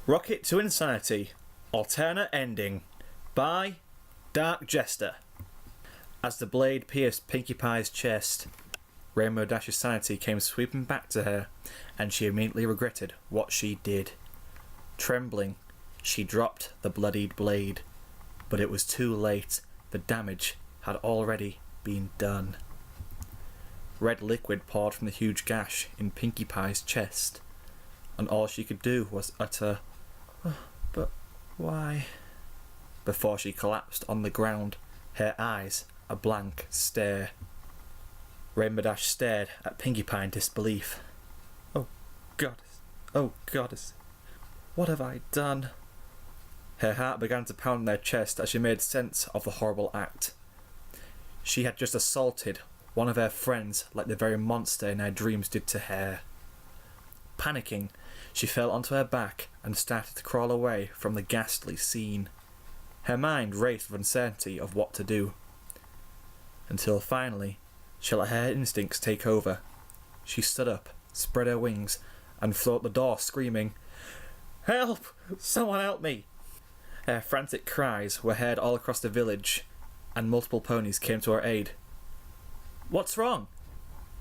Rocket to Insanity, Alternate Ending, by DarkJester. As the blade pierced Pinkie Pie's chest, Rainbow Dash's sanity came sweeping back to her, and she immediately regretted what she did. Trembling, she dropped the bloodied blade, but it was too late. The damage had already been done. Red liquid poured from the huge gash in Pinkie Pie's chest, and all she could do was utter, "Oh, but why?" before she collapsed on the ground, her eyes a blank stare. Rainbow Dash stared at Pinkie Pie in disbelief. "Oh, goddess, oh, goddess, what have I done?" Her heart began to pound in her chest as she made sense of the horrible act. She had just assaulted one of her friends like the very monster in her dreams did to her. Panicking, she fell onto her back and started to crawl away from the ghastly scene. Her mind raced with uncertainty of what to do, until finally she let her instincts take over. She stood up, spread her wings, and flew out the door screaming, "Help! Someone help me!" Her frantic cries were heard all across the village, and multiple ponies came to her aid. "What's wrong?"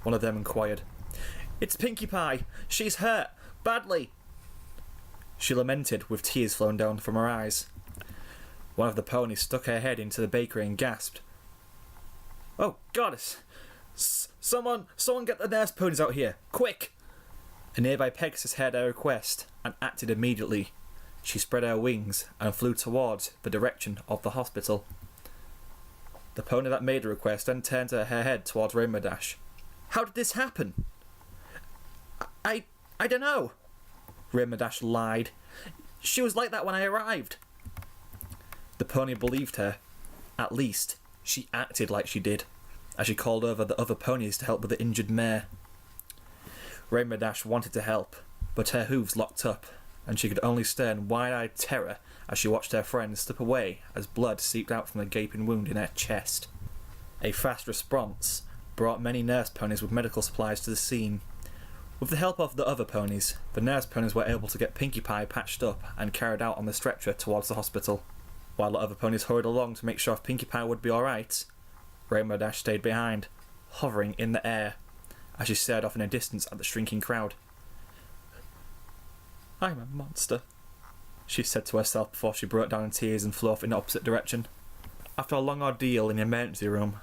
one of them inquired. "It's Pinkie Pie! She's hurt! Badly!" she lamented with tears flowing down from her eyes. One of the ponies stuck her head into the bakery and gasped, "Oh, goddess! Someone get the nurse ponies out here! Quick!" A nearby Pegasus heard her request and acted immediately. She spread her wings and flew towards the direction of the hospital. The pony that made the request then turned her head towards Rainbow Dash. "How did this happen?" I don't know," Rainbow Dash lied. "She was like that when I arrived." The pony believed her. At least, she acted like she did, as she called over the other ponies to help with the injured mare. Rainbow Dash wanted to help, but her hooves locked up, and she could only stare in wide-eyed terror as she watched her friend slip away as blood seeped out from the gaping wound in her chest. A fast response brought many nurse ponies with medical supplies to the scene. With the help of the other ponies, the nurse ponies were able to get Pinkie Pie patched up and carried out on the stretcher towards the hospital. While the other ponies hurried along to make sure if Pinkie Pie would be alright, Rainbow Dash stayed behind, hovering in the air, as she stared off in the distance at the shrinking crowd. "I'm a monster," she said to herself before she broke down in tears and flew off in the opposite direction. After a long ordeal in the emergency room,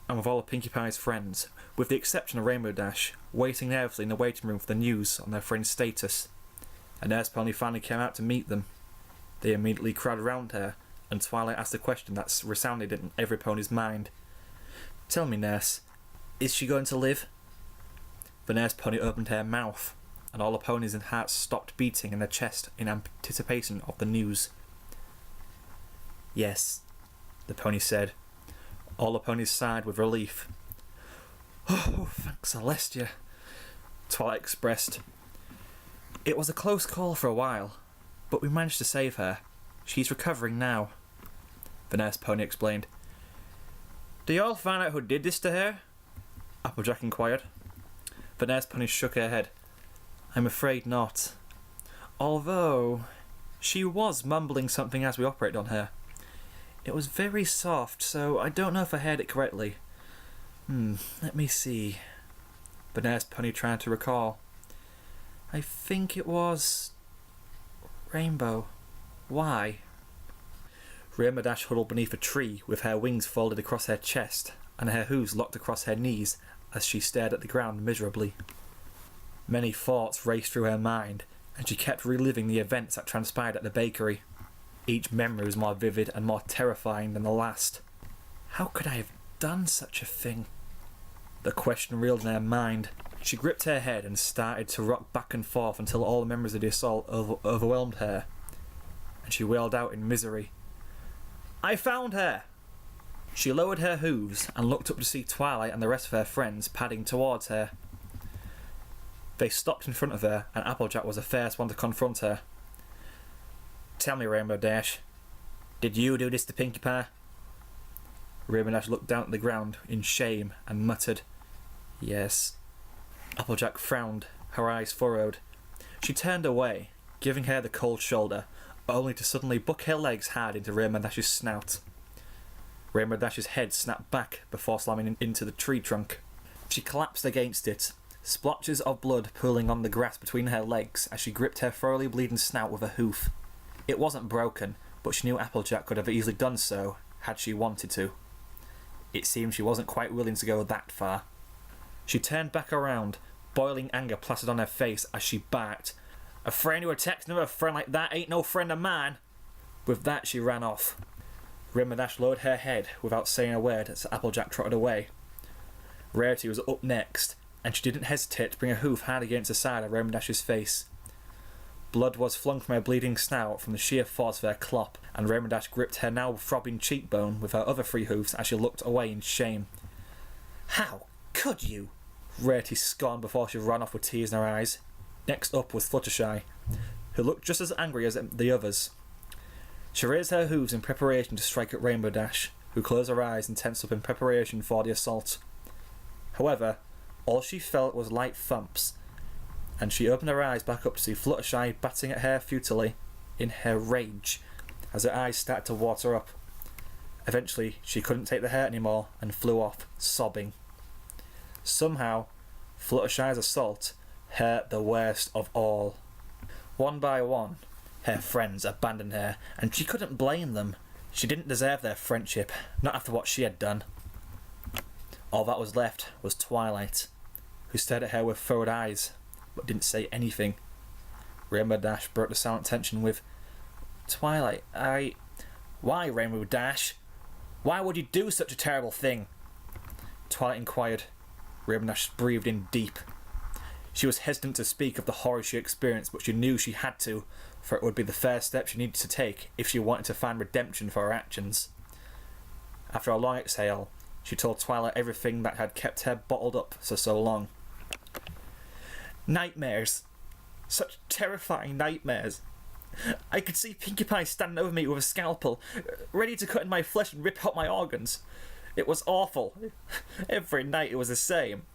and with all of Pinkie Pie's friends, with the exception of Rainbow Dash, waiting nervously in the waiting room for the news on their friend's status, a nurse pony finally came out to meet them. They immediately crowded around her, and Twilight asked a question that resounded in every pony's mind. "Tell me, nurse, is she going to live?" The nurse pony opened her mouth, and all the ponies' hearts stopped beating in their chest in anticipation of the news. "Yes," the pony said. All the ponies sighed with relief. "Oh, thanks Celestia," Twilight expressed. "It was a close call for a while, but we managed to save her. She's recovering now," the nurse pony explained. "Do you all find out who did this to her?" Applejack inquired. The nurse pony shook her head. "I'm afraid not. Although, she was mumbling something as we operated on her. It was very soft, so I don't know if I heard it correctly. Let me see." The nurse pony tried to recall. "I think it was... Rainbow. Why?" Rainbow Dash huddled beneath a tree with her wings folded across her chest and her hooves locked across her knees as she stared at the ground miserably. Many thoughts raced through her mind, and she kept reliving the events that transpired at the bakery. Each memory was more vivid and more terrifying than the last. How could I have done such a thing? The question reeled in her mind. She gripped her head and started to rock back and forth until all the memories of the assault overwhelmed her, and she wailed out in misery. "I found her!" She lowered her hooves and looked up to see Twilight and the rest of her friends padding towards her. They stopped in front of her, and Applejack was the first one to confront her. "Tell me, Rainbow Dash, did you do this to Pinkie Pie?" Rainbow Dash looked down at the ground in shame and muttered, "Yes." Applejack frowned, her eyes furrowed. She turned away, giving her the cold shoulder, only to suddenly buck her legs hard into Rainbow Dash's snout. Rainbow Dash's head snapped back before slamming into the tree trunk. She collapsed against it, splotches of blood pooling on the grass between her legs as she gripped her thoroughly bleeding snout with a hoof. It wasn't broken, but she knew Applejack could have easily done so had she wanted to. It seemed she wasn't quite willing to go that far. She turned back around, boiling anger plastered on her face as she barked, "A friend who attacks another friend like that ain't no friend of mine." With that, she ran off. Rainbow Dash lowered her head without saying a word as Applejack trotted away. Rarity was up next, and she didn't hesitate to bring a hoof hard against the side of Rainbow Dash's face. Blood was flung from her bleeding snout from the sheer force of her clop, and Rainbow Dash gripped her now throbbing cheekbone with her other 3 hoofs as she looked away in shame. "How could you?" Rarity scorned before she ran off with tears in her eyes. Next up was Fluttershy, who looked just as angry as the others. She raised her hooves in preparation to strike at Rainbow Dash, who closed her eyes and tensed up in preparation for the assault. However, all she felt was light thumps, and she opened her eyes back up to see Fluttershy batting at her futilely in her rage as her eyes started to water up. Eventually, she couldn't take the hurt anymore and flew off, sobbing. Somehow, Fluttershy's assault hurt the worst of all. One by one, her friends abandoned her, and she couldn't blame them. She didn't deserve their friendship, not after what she had done. All that was left was Twilight, who stared at her with furrowed eyes, but didn't say anything. Rainbow Dash broke the silent tension with, "Twilight, Why, Rainbow Dash? Why would you do such a terrible thing?" Twilight inquired. Rainbow Dash breathed in deep. She was hesitant to speak of the horror she experienced, but she knew she had to, for it would be the first step she needed to take if she wanted to find redemption for her actions. After a long exhale, she told Twilight everything that had kept her bottled up for so long. "Nightmares. Such terrifying nightmares. I could see Pinkie Pie standing over me with a scalpel, ready to cut in my flesh and rip out my organs. It was awful. Every night it was the same,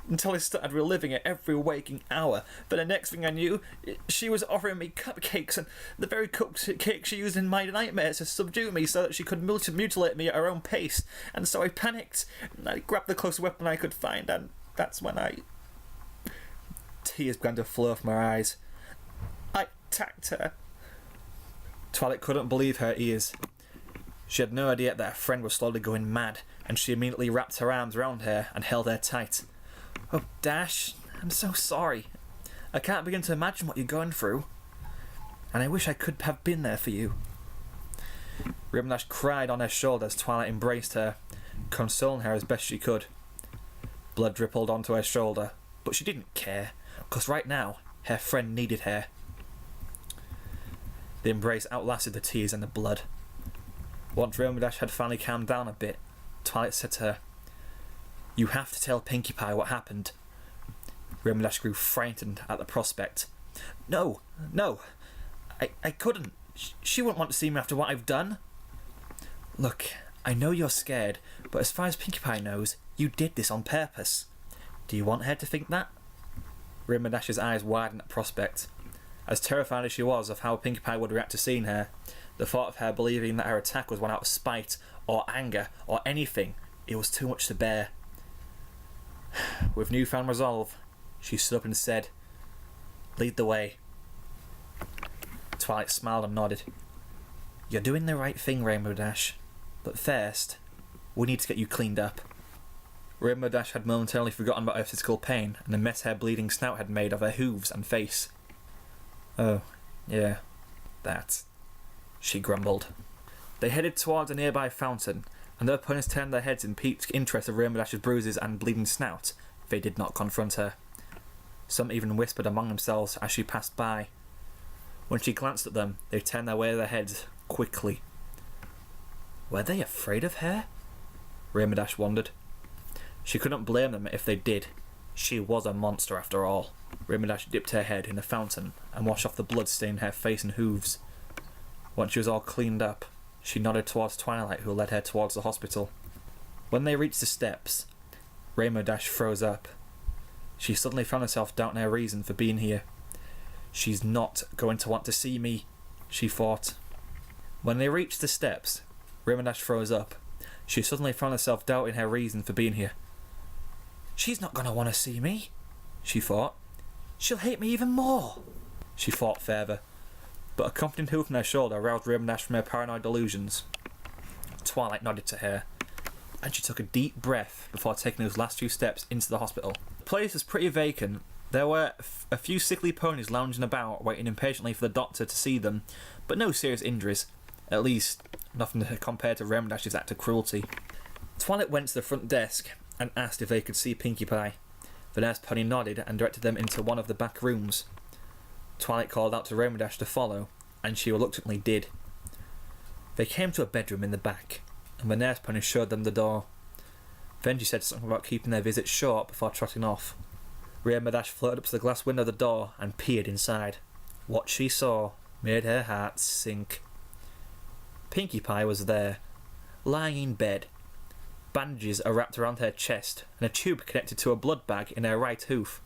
until I started reliving it every waking hour. But the next thing I knew, she was offering me cupcakes, and the very cupcakes she used in my nightmares to subdue me so that she could mutilate me at her own pace. And so I panicked, and I grabbed the closest weapon I could find, and that's when I..." Tears began to flow from her eyes. "I attacked her." Twilight couldn't believe her ears. She had no idea that her friend was slowly going mad, and she immediately wrapped her arms around her and held her tight. "Oh, Dash, I'm so sorry. I can't begin to imagine what you're going through. And I wish I could have been there for you." Rainbow Dash cried on her shoulder as Twilight embraced her, consoling her as best she could. Blood dribbled onto her shoulder, but she didn't care, because right now, her friend needed her. The embrace outlasted the tears and the blood. Once Rainbow Dash had finally calmed down a bit, Twilight said to her, "You have to tell Pinkie Pie what happened." Rainbow Dash grew frightened at the prospect. No, I couldn't. She wouldn't want to see me after what I've done." "Look, I know you're scared, but as far as Pinkie Pie knows, you did this on purpose. Do you want her to think that?" Rainbow Dash's eyes widened at prospect. As terrified as she was of how Pinkie Pie would react to seeing her, the thought of her believing that her attack was one out of spite, or anger, or anything, it was too much to bear. With newfound resolve, she stood up and said, "Lead the way." Twilight smiled and nodded. "You're doing the right thing, Rainbow Dash. But first, we need to get you cleaned up." Rainbow Dash had momentarily forgotten about her physical pain and the mess her bleeding snout had made of her hooves and face. "Oh, yeah, that," she grumbled. They headed towards a nearby fountain, and their opponents turned their heads in piqued interest of Rainbow Dash's bruises and bleeding snout. They did not confront her. Some even whispered among themselves as she passed by. When she glanced at them, they turned their heads quickly. Were they afraid of her? Rainbow Dash wondered. She couldn't blame them if they did. She was a monster after all. Rainbow Dash dipped her head in the fountain and washed off the blood stain her face and hooves. Once she was all cleaned up, she nodded towards Twilight, who led her towards the hospital. When they reached the steps, Rainbow Dash froze up. She suddenly found herself doubting her reason for being here. She's not going to want to see me, she thought. When they reached the steps, Rainbow Dash froze up. She suddenly found herself doubting her reason for being here. She's not going to want to see me, she thought. She'll hate me even more, she thought further. But a comforting hoof on her shoulder roused Rainbow Dash from her paranoid delusions. Twilight nodded to her, and she took a deep breath before taking those last few steps into the hospital. The place was pretty vacant. There were a few sickly ponies lounging about, waiting impatiently for the doctor to see them, but no serious injuries. At least, nothing compared to Rainbow Dash's act of cruelty. Twilight went to the front desk and asked if they could see Pinkie Pie. The nurse pony nodded and directed them into one of the back rooms. Twilight called out to Rainbow Dash to follow, and she reluctantly did. They came to a bedroom in the back, and the nurse pony showed them the door. Then she said something about keeping their visit short before trotting off. Rainbow Dash floated up to the glass window of the door and peered inside. What she saw made her heart sink. Pinkie Pie was there, lying in bed. Bandages are wrapped around her chest, and a tube connected to a blood bag in her right hoof.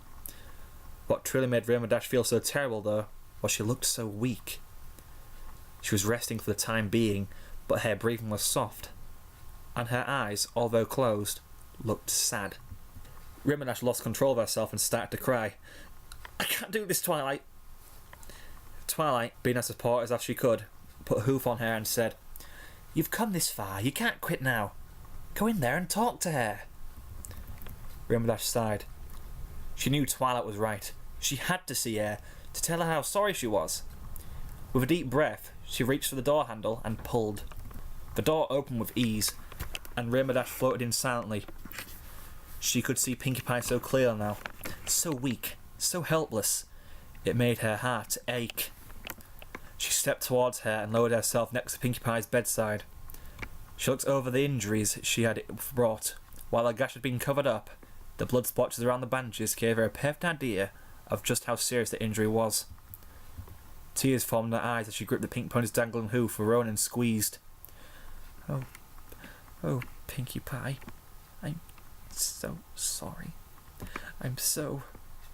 What truly made Rainbow Dash feel so terrible, though, was she looked so weak. She was resting for the time being, but her breathing was soft, and her eyes, although closed, looked sad. Rainbow Dash lost control of herself and started to cry. "I can't do this, Twilight." Twilight, being as supportive as she could, put a hoof on her and said, "You've come this far, you can't quit now. Go in there and talk to her." Rainbow Dash sighed. She knew Twilight was right. She had to see her, to tell her how sorry she was. With a deep breath, she reached for the door handle and pulled. The door opened with ease, and Rainbow Dash floated in silently. She could see Pinkie Pie so clearly now, so weak, so helpless. It made her heart ache. She stepped towards her and lowered herself next to Pinkie Pie's bedside. She looked over the injuries she had brought. While her gash had been covered up, the blood splotches around the bandages gave her a perfect idea of just how serious the injury was. Tears formed in her eyes as she gripped the pink pony's dangling hoof for Ronan and squeezed. Oh, Pinkie Pie, I'm so sorry. I'm so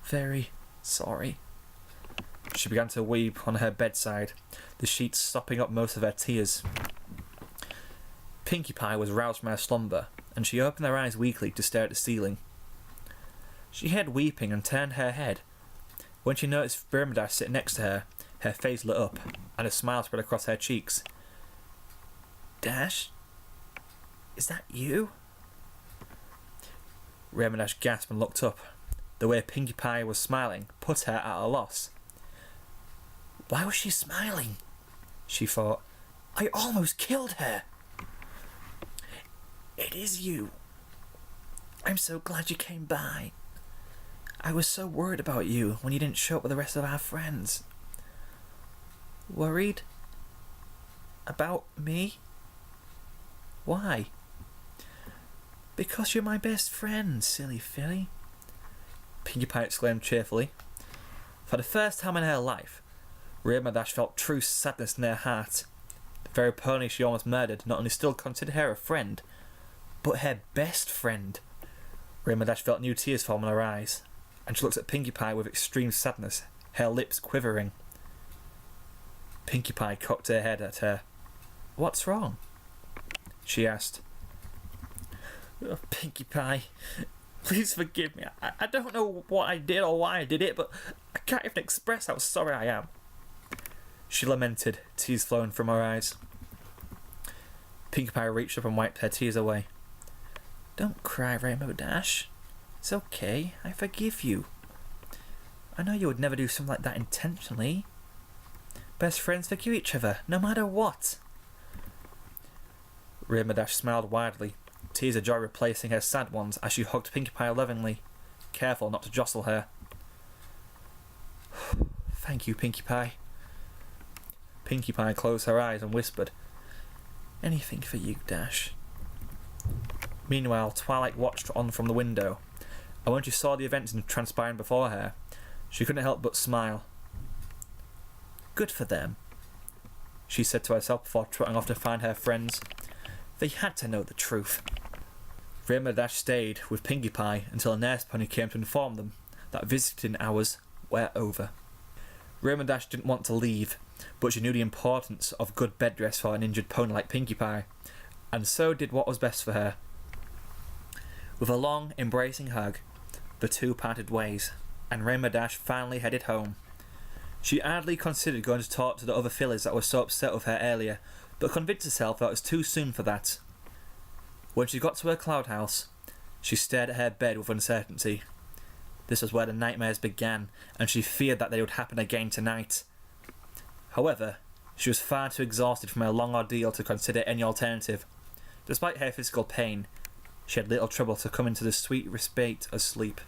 very sorry." She began to weep on her bedside, the sheets sopping up most of her tears. Pinkie Pie was roused from her slumber, and she opened her eyes weakly to stare at the ceiling. She heard weeping and turned her head. When she noticed Rainbow Dash sitting next to her, her face lit up, and a smile spread across her cheeks. "Dash? Is that you?" Rainbow Dash gasped and looked up. The way Pinkie Pie was smiling put her at a loss. Why was she smiling? She thought. I almost killed her. "It is you. I'm so glad you came by. I was so worried about you when you didn't show up with the rest of our friends." "Worried? About me? Why?" "Because you're my best friend, silly filly," Pinkie Pie exclaimed cheerfully. For the first time in her life, Rainbow Dash felt true sadness in her heart. The very pony she almost murdered not only still considered her a friend, but her best friend. Rainbow Dash felt new tears form in her eyes, and she looked at Pinkie Pie with extreme sadness, her lips quivering. Pinkie Pie cocked her head at her. "What's wrong?" she asked. "Oh, Pinkie Pie, please forgive me. I don't know what I did or why I did it, but I can't even express how sorry I am," she lamented, tears flowing from her eyes. Pinkie Pie reached up and wiped her tears away. "Don't cry, Rainbow Dash. It's okay, I forgive you. I know you would never do something like that intentionally. Best friends forgive each other, no matter what." Rainbow Dash smiled widely, tears of joy replacing her sad ones as she hugged Pinkie Pie lovingly, careful not to jostle her. "Thank you, Pinkie Pie." Pinkie Pie closed her eyes and whispered, "Anything for you, Dash." Meanwhile, Twilight watched on from the window, and when she saw the events transpiring before her, she couldn't help but smile. "Good for them," she said to herself before trotting off to find her friends. They had to know the truth. Rainbow Dash stayed with Pinkie Pie until a nurse pony came to inform them that visiting hours were over. Rainbow Dash didn't want to leave, but she knew the importance of good bed rest for an injured pony like Pinkie Pie, and so did what was best for her. With a long, embracing hug, the two parted ways, and Rainbow Dash finally headed home. She idly considered going to talk to the other fillies that were so upset with her earlier, but convinced herself that it was too soon for that. When she got to her cloud house, she stared at her bed with uncertainty. This was where the nightmares began, and she feared that they would happen again tonight. However, she was far too exhausted from her long ordeal to consider any alternative. Despite her physical pain, she had little trouble to come into the sweet respite of sleep.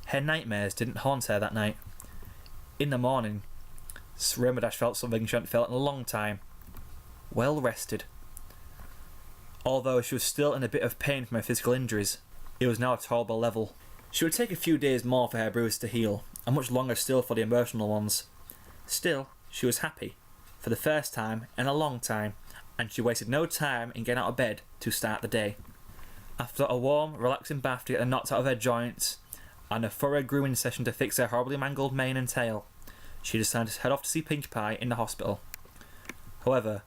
Her nightmares didn't haunt her that night. In the morning, Rainbow Dash felt something she hadn't felt in a long time. Well rested. Although she was still in a bit of pain from her physical injuries, it was now a tolerable level. She would take a few days more for her bruises to heal, and much longer still for the emotional ones. Still, she was happy, for the first time in a long time, and she wasted no time in getting out of bed to start the day. After a warm, relaxing bath to get the knots out of her joints, and a thorough grooming session to fix her horribly mangled mane and tail, she decided to head off to see Pinkie Pie in the hospital. However,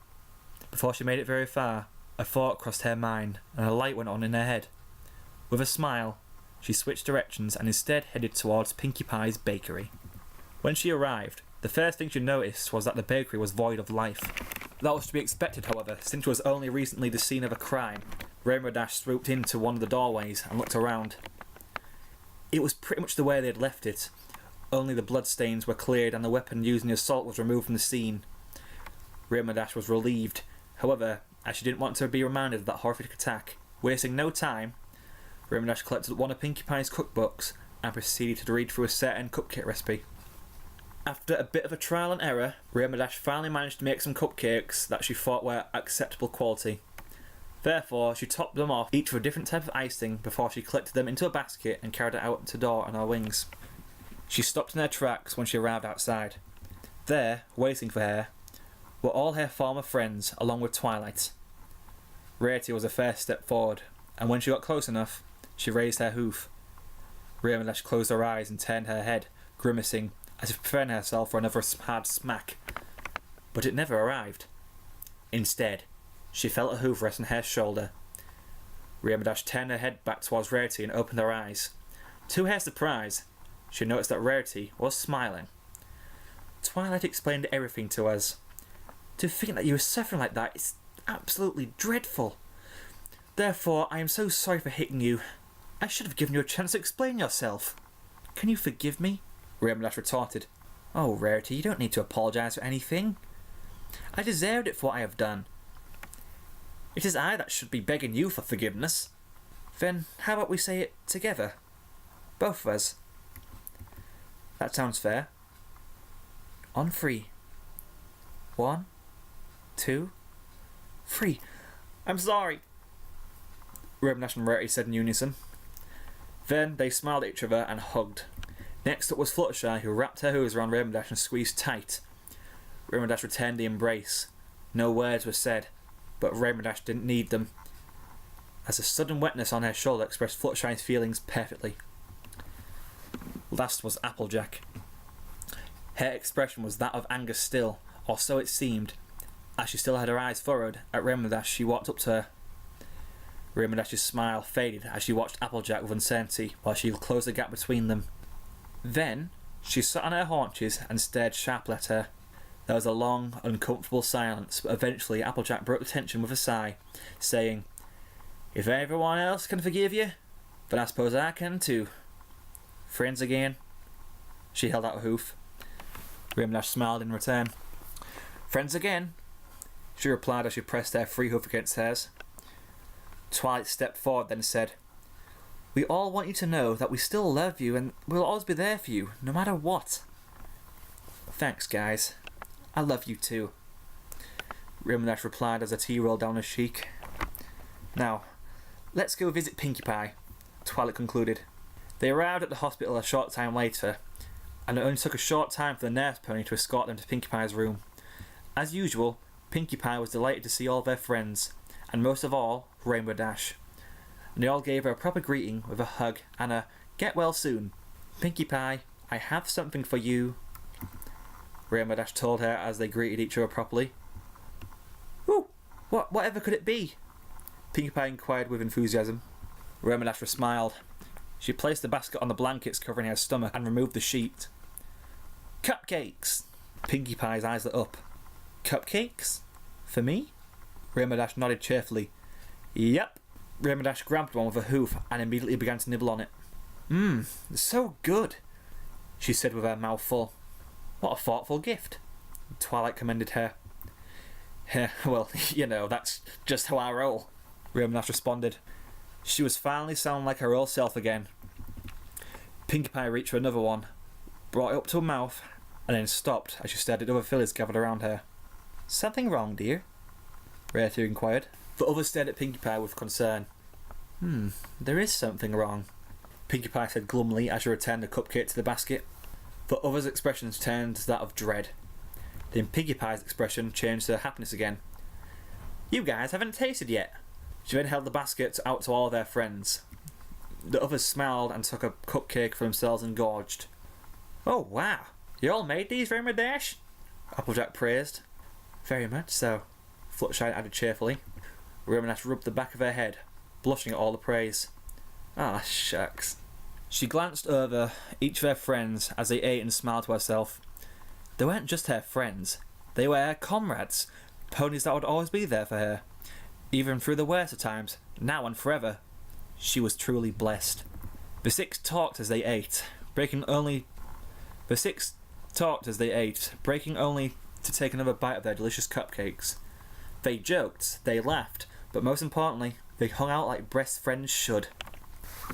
before she made it very far, a thought crossed her mind, and a light went on in her head. With a smile, she switched directions and instead headed towards Pinkie Pie's bakery. When she arrived, the first thing she noticed was that the bakery was void of life. That was to be expected, however, since it was only recently the scene of a crime. Rainbow Dash swooped into one of the doorways and looked around. It was pretty much the way they had left it, only the bloodstains were cleared and the weapon used in the assault was removed from the scene. Rainbow Dash was relieved, however, as she didn't want to be reminded of that horrific attack. Wasting no time, Rainbow Dash collected one of Pinkie Pie's cookbooks and proceeded to read through a certain cupcake recipe. After a bit of a trial and error, Rainbow Dash finally managed to make some cupcakes that she thought were acceptable quality. Therefore, she topped them off, each with a different type of icing, before she collected them into a basket and carried it out to the door on her wings. She stopped in her tracks when she arrived outside. There, waiting for her, were all her former friends, along with Twilight. Rarity was the first step forward, and when she got close enough, she raised her hoof. Rainbow Dash closed her eyes and turned her head, grimacing, as if preparing herself for another hard smack. But it never arrived. Instead, she felt a hoof rest on her shoulder. Rainbow Dash turned her head back towards Rarity and opened her eyes. To her surprise, she noticed that Rarity was smiling. Twilight explained everything to us. To think that you were suffering like that is absolutely dreadful. Therefore, I am so sorry for hitting you. I should have given you a chance to explain yourself. Can you forgive me? Rainbow Dash retorted. Oh, Rarity, you don't need to apologise for anything. I deserved it for what I have done. It is I that should be begging you for forgiveness. Then how about we say it together? Both of us. That sounds fair. On 3. 1, 2, 3. I'm sorry, Rainbow Dash and Rarity said in unison. Then they smiled at each other and hugged. Next up was Fluttershy, who wrapped her hooves around Rainbow Dash and squeezed tight. Rainbow Dash returned the embrace. No words were said, but Rainbow Dash didn't need them, as the sudden wetness on her shoulder expressed Fluttershy's feelings perfectly. Last was Applejack. Her expression was that of anger still, or so it seemed. As she still had her eyes furrowed at Rainbow Dash, she walked up to her. Rainbow Dash's smile faded as she watched Applejack with uncertainty while she closed the gap between them. Then, she sat on her haunches and stared sharply at her. There was a long, uncomfortable silence, but eventually Applejack broke the tension with a sigh, saying, If everyone else can forgive you, then I suppose I can too. Friends again? She held out a hoof. Rainbow Dash smiled in return. Friends again? She replied as she pressed her free hoof against hers. Twilight stepped forward then said, We all want you to know that we still love you and we'll always be there for you, no matter what. Thanks, guys. I love you too. Rainbow Dash replied as a tear rolled down her cheek. Now, let's go visit Pinkie Pie, Twilight concluded. They arrived at the hospital a short time later, and it only took a short time for the nurse pony to escort them to Pinkie Pie's room. As usual, Pinkie Pie was delighted to see all their friends, and most of all, Rainbow Dash. And they all gave her a proper greeting with a hug and a get well soon. Pinkie Pie I have something for you, Rainbow Dash told her as they greeted each other properly. Ooh, whatever could it be? Pinkie Pie inquired with enthusiasm. Rainbow Dash smiled. She placed the basket on the blankets covering her stomach and removed the sheet. Cupcakes! Pinkie Pie's eyes lit up. Cupcakes? For me? Rainbow Dash nodded cheerfully. Yep. Rainbow Dash grabbed one with a hoof and immediately began to nibble on it. So good, she said with her mouth full. What a thoughtful gift, Twilight commended her. Well, you know, that's just how I roll, Rainbow Dash responded. She was finally sounding like her old self again. Pinkie Pie reached for another one, brought it up to her mouth, and then stopped as she stared at other fillies gathered around her. Something wrong, dear? Rarity inquired. The others stared at Pinkie Pie with concern. There is something wrong, Pinkie Pie said glumly as she returned the cupcake to the basket. The others' expressions turned to that of dread. Then Pinkie Pie's expression changed to happiness again. You guys haven't tasted yet. She then held the basket out to all of their friends. The others smiled and took a cupcake for themselves and gorged. Oh wow, you all made these, Rainbow Dash? Applejack praised. Very much so, Fluttershy added cheerfully. Rainbow Dash rubbed the back of her head, blushing at all the praise. Ah, shucks. She glanced over each of her friends as they ate and smiled to herself. They weren't just her friends, they were her comrades, ponies that would always be there for her. Even through the worst of times, now and forever. She was truly blessed. The six talked as they ate, breaking only to take another bite of their delicious cupcakes. They joked, they laughed, but most importantly, they hung out like best friends should.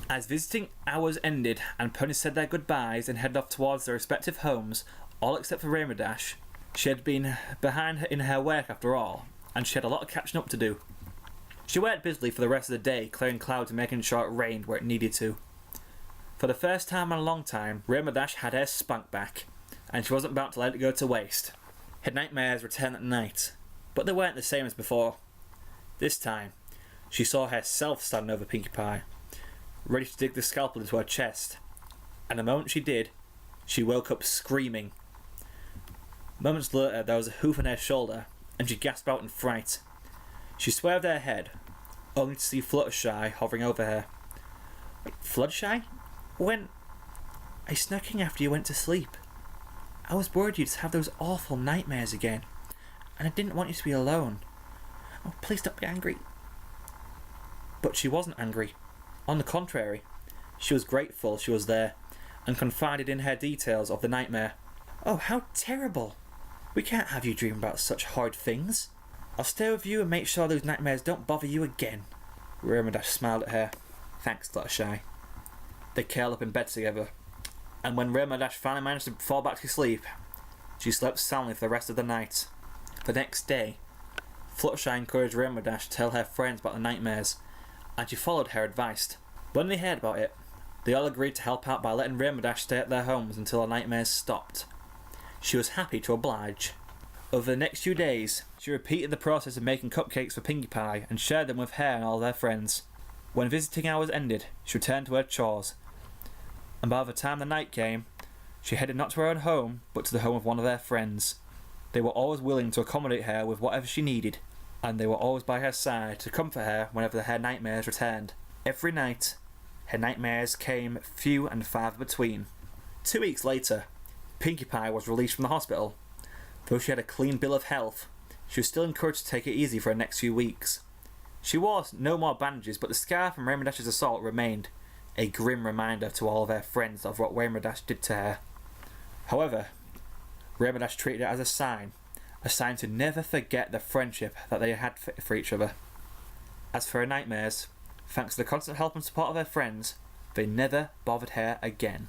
As visiting hours ended and ponies said their goodbyes and headed off towards their respective homes, all except for Rainbow Dash, she had been behind in her work after all, and she had a lot of catching up to do. She worked busily for the rest of the day, clearing clouds and making sure it rained where it needed to. For the first time in a long time, Rainbow Dash had her spunk back, and she wasn't about to let it go to waste. Her nightmares returned at night, but they weren't the same as before. This time, she saw herself standing over Pinkie Pie, ready to dig the scalpel into her chest, and the moment she did, she woke up screaming. Moments later, there was a hoof on her shoulder, and she gasped out in fright. She swerved her head, only to see Fluttershy hovering over her. Wait, Fluttershy? When? I snuck in after you went to sleep. I was worried you'd have those awful nightmares again, and I didn't want you to be alone. Oh, please don't be angry. But she wasn't angry. On the contrary, she was grateful she was there, and confided in her details of the nightmare. Oh, how terrible! We can't have you dream about such horrid things. I'll stay with you and make sure those nightmares don't bother you again. Rainbow Dash smiled at her. Thanks, Fluttershy. They curled up in bed together, and when Rainbow Dash finally managed to fall back to sleep, she slept soundly for the rest of the night. The next day, Fluttershy encouraged Rainbow Dash to tell her friends about the nightmares, and she followed her advice. When they heard about it, they all agreed to help out by letting Rainbow Dash stay at their homes until the nightmares stopped. She was happy to oblige. Over the next few days, she repeated the process of making cupcakes for Pinkie Pie and shared them with her and all their friends. When visiting hours ended, she returned to her chores, and by the time the night came, she headed not to her own home, but to the home of one of their friends. They were always willing to accommodate her with whatever she needed, and they were always by her side to comfort her whenever her nightmares returned. Every night, her nightmares came few and far between. 2 weeks later, Pinkie Pie was released from the hospital. Though she had a clean bill of health, she was still encouraged to take it easy for the next few weeks. She wore no more bandages, but the scar from Rainbow Dash's assault remained, a grim reminder to all of her friends of what Rainbow Dash did to her. However, Rainbow Dash treated it as a sign to never forget the friendship that they had for each other. As for her nightmares, thanks to the constant help and support of her friends, they never bothered her again.